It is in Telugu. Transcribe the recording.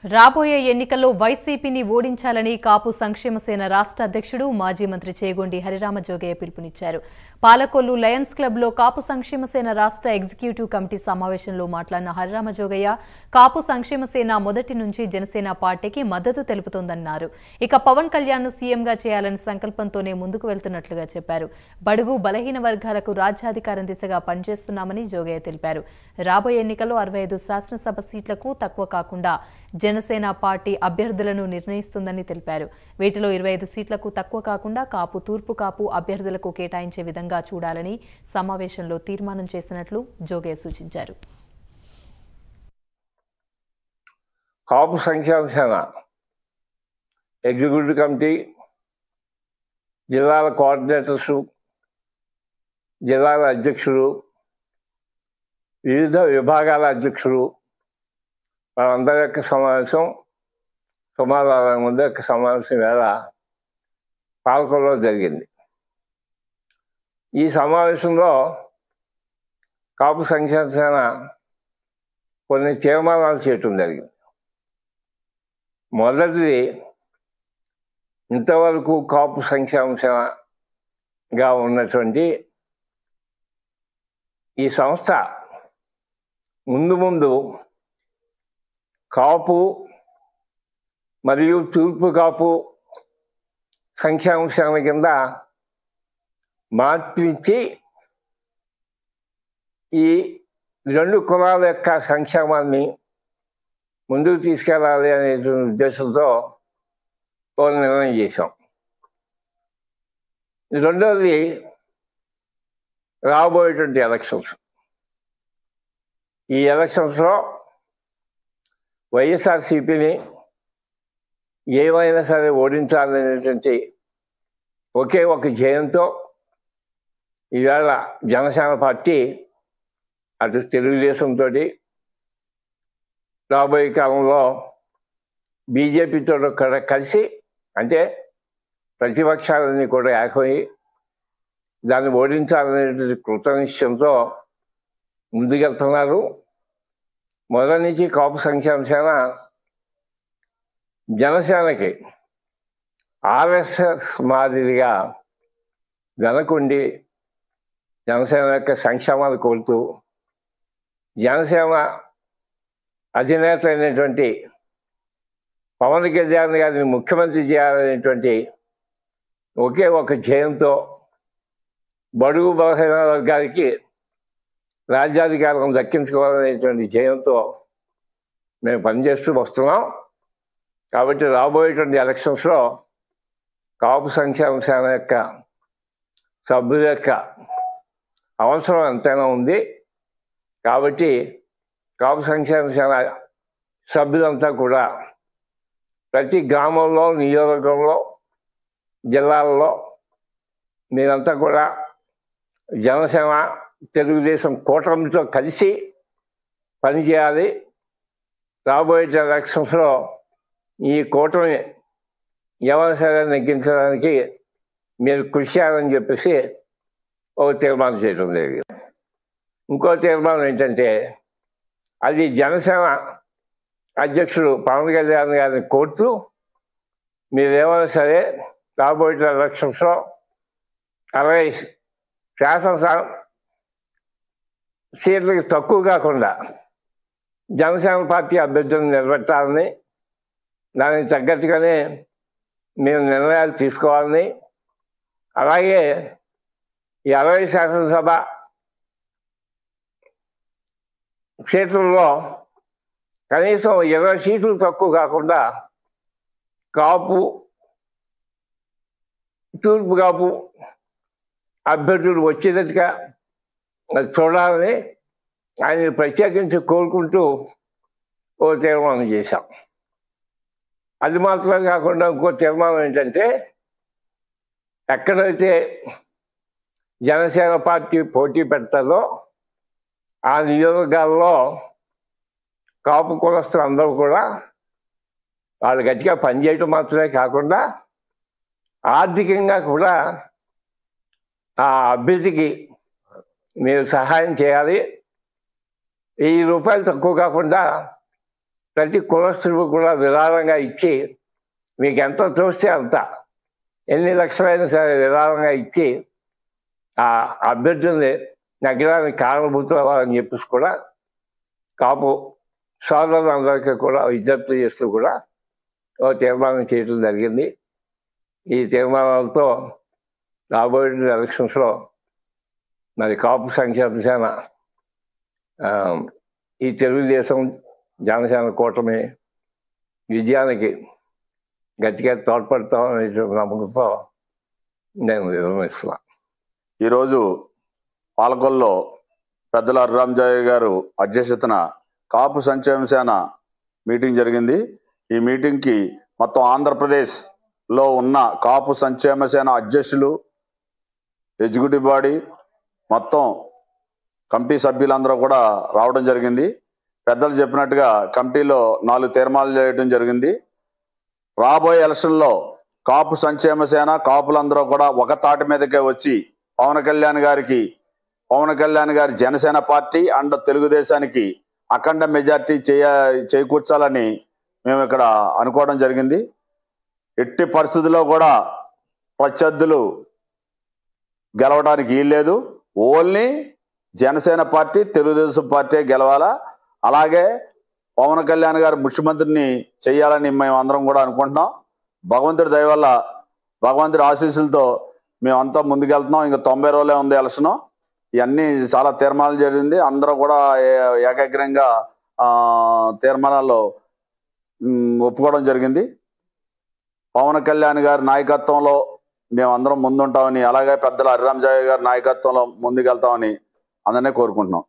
రాబోయే ఎన్నికల్లో వైసీపీని ఓడించాలని కాపు సంక్షేమ సేన రాష్ట్ర అధ్యక్షుడు మాజీ మంత్రి చేగొండి హరిరామ జోగయ్య పిలుపునిచ్చారు. పాలకొల్లు లయన్స్ క్లబ్లో కాపు సంక్షేమ సేన రాష్ట్ర ఎగ్జిక్యూటివ్ కమిటీ సమావేశంలో మాట్లాడిన హరిరామ జోగయ్య కాపు సంక్షేమ సేన మొదటి నుంచి జనసేన పార్టీకి మద్దతు తెలుపుతోందన్నారు. ఇక పవన్ కళ్యాణ్ను సీఎంగా చేయాలని సంకల్పంతోనే ముందుకు వెళ్తున్నట్లుగా చెప్పారు. బడుగు బలహీన వర్గాలకు రాజ్యాధికారం దిశగా పనిచేస్తున్నామని జోగయ్య తెలిపారు. రాబోయే ఎన్నికల్లో 65 శాసనసభ సీట్లకు తక్కువ కాకుండా జనసేన పార్టీ అభ్యర్థులను నిర్ణయిస్తుందని తెలిపారు. వీటిలో 25 సీట్లకు తక్కువ కాకుండా కాపు తూర్పు కాపు అభ్యర్థులకు కేటాయించే విధంగా చూడాలని సమావేశంలో తీర్మానం చేసినట్లు జోగయ్య సూచించారు. కాపు సంక్షేమ సేన ఎగ్జిక్యూటివ్ కమిటీ, జిల్లాల కోఆర్డినేటర్స్, జిల్లాల అధ్యక్షులు, వివిధ విభాగాల అధ్యక్షులు వాళ్ళందరి యొక్క సమావేశం సుమారు 60 మంది యొక్క సమావేశం వేళ పాలకొల్లో జరిగింది. ఈ సమావేశంలో కాపు సంక్షేమ సేన కొన్ని తీర్మానాలు చేయటం జరిగింది. మొదటిది, ఇంతవరకు కాపు సంక్షేమ సేనగా ఉన్నటువంటి ఈ సంస్థ ముందు కాపు మరియు తూర్పు కాపు సంక్షేమ సేన కింద మార్పించి ఈ రెండు కులాల యొక్క సంక్షేమాన్ని ముందుకు తీసుకెళ్ళాలి అనే ఉద్దేశంతో ఒక నిర్ణయం చేశాం. రెండవది, రాబోయేటువంటి ఎలక్షన్స్. ఈ ఎలక్షన్స్లో వైఎస్ఆర్సీపీని ఏమైనా సరే ఓడించాలనేటువంటి ఒకే ఒక ధ్యేయంతో ఈవేళ జనసేన పార్టీ అటు తెలుగుదేశంతో రాబోయే కాలంలో బీజేపీతో కూడా కలిసి, అంటే ప్రతిపక్షాలన్నీ కూడా ఏకమై దాన్ని ఓడించాలనేటువంటి కృతనిశ్చయంతో ముందుకెళ్తున్నారు. మొదటి నుంచి కాపు సంక్షేమ సేన జనసేనకి ఆర్ఎస్ఎస్ మాదిరిగా వెనకుండి జనసేన యొక్క సంక్షేమాలు కోరుతూ జనసేన అధినేత అయినటువంటి పవన్ కళ్యాణ్ గారిని ముఖ్యమంత్రి చేయాలనేటువంటి ఒకే ఒక ధ్యేయంతో బడుగు బలహీన వర్గానికి రాజ్యాధికారం దక్కించుకోవాలనేటువంటి ధ్యేయంతో మేము పనిచేస్తూ వస్తున్నాం. కాబట్టి రాబోయేటువంటి ఎలక్షన్స్లో కాపు సంక్షేమ సేన యొక్క సభ్యుల యొక్క అవసరం ఎంతైనా ఉంది. కాబట్టి కాపు సంక్షేమ సేన సభ్యులంతా కూడా ప్రతి గ్రామంలో, నియోజకవర్గంలో, జిల్లాల్లో మీరంతా కూడా జనసేన తెలుగుదేశం కూటమితో కలిసి పనిచేయాలి. రాబోయే ఎలక్షన్స్లో ఈ కూటమి ఎవరి సరే నెగ్గించడానికి మీరు కృషి చేయాలని చెప్పేసి ఒక తీర్మానం చేయడం జరిగింది. ఇంకో తీర్మానం ఏంటంటే, అది జనసేన అధ్యక్షుడు పవన్ కళ్యాణ్ గారిని కోరుతూ మీరు ఏమైనా సరే రాబోయే ఎలక్షన్స్లో 60 శాసనసభ సీట్లకి తక్కువ కాకుండా జనసేన పార్టీ అభ్యర్థులను నిలబెట్టాలని, దానికి తగ్గట్టుగానే మేము నిర్ణయాలు తీసుకోవాలని, అలాగే ఈ 60 శాసనసభ సీట్లలో కనీసం 20 సీట్లు తక్కువ కాకుండా కాపు తూర్పు కాపు అభ్యర్థులు వచ్చేటట్టుగా చూడాలని ఆయన ప్రత్యేకించి కోరుకుంటూ ఓ తీర్మానం చేశాం. అది మాత్రమే కాకుండా ఇంకో తీర్మానం ఏంటంటే, ఎక్కడైతే జనసేన పార్టీ పోటీ పెడతారో ఆ నియోజకవర్గాల్లో కాపు కులస్తులు అందరూ కూడా వాళ్ళు గట్టిగా పనిచేయటం మాత్రమే కాకుండా ఆర్థికంగా కూడా ఆ అభ్యర్థికి మీరు సహాయం చేయాలి. ₹1000 తక్కువ కాకుండా ప్రతి కులస్తులకు కూడా విరాళంగా ఇచ్చి మీకు ఎంత తోస్తే అంత ఎన్ని లక్షలైనా సరే విరాళంగా ఇచ్చి ఆ అభ్యర్థుల్ని నగరానికి కారణభూతులు అవ్వాలని చెప్పేసి కూడా కాపు సోదరులందరికీ కూడా విజ్ఞప్తి చేస్తూ కూడా ఓ తీర్మానం చేయడం జరిగింది. ఈ తీర్మానాలతో రాబోయే ఎలక్షన్స్లో మరి కాపు సంక్షేమ సేన ఈ తెలుగుదేశం జనసేన కూటమి విజయానికి గట్టిగా తోడ్పడతామనే నమ్మకంతో నేను వివరిస్తున్నాను. ఈరోజు పాలకొల్లో పెద్దల హరిరామజోగయ్య గారు అధ్యక్షతన కాపు సంక్షేమ సేన మీటింగ్ జరిగింది. ఈ మీటింగ్కి మొత్తం ఆంధ్రప్రదేశ్లో ఉన్న కాపు సంక్షేమ సేన అధ్యక్షులు, ఎగ్జిక్యూటివ్ బాడీ, మొత్తం కమిటీ సభ్యులందరూ కూడా రావడం జరిగింది. పెద్దలు చెప్పినట్టుగా కమిటీలో 4 తీర్మానాలు చేయడం జరిగింది. రాబోయే ఎలక్షన్లో కాపు సంక్షేమ సేన కాపులందరూ కూడా ఒక తాటి మీదకే వచ్చి పవన్ కళ్యాణ్ గారి జనసేన పార్టీ అండ్ తెలుగుదేశానికి అఖండ మెజార్టీ చేకూర్చాలని మేము ఇక్కడ అనుకోవడం జరిగింది. ఎట్టి పరిస్థితుల్లో కూడా ప్రత్యర్థులు గెలవడానికి వీల్లేదు. Only Janasena party Telugu Desam party గెలవాలా. అలాగే పవన్ కళ్యాణ్ గారు ముఖ్యమంత్రిని చేయాలని మేము అందరం కూడా అనుకుంటున్నాం. భగవంతుడి దయ వల్ల, భగవంతుడి ఆశీస్సులతో మేమంతా ముందుకెళ్తున్నాం. ఇంకా 90 రోజులే ఉంది ఎలక్షన్. ఇవన్నీ చాలా తీర్మానాలు జరిగింది. అందరూ కూడా ఏకాగ్రంగా తీర్మానాల్లో ఒప్పుకోవడం జరిగింది. పవన్ కళ్యాణ్ గారి నాయకత్వంలో మేమందరం ముందుంటామని, అలాగే పెద్దల హరిరామజోగయ్య గారి నాయకత్వంలో ముందుకెళ్తామని అందరినీ కోరుకుంటున్నాం.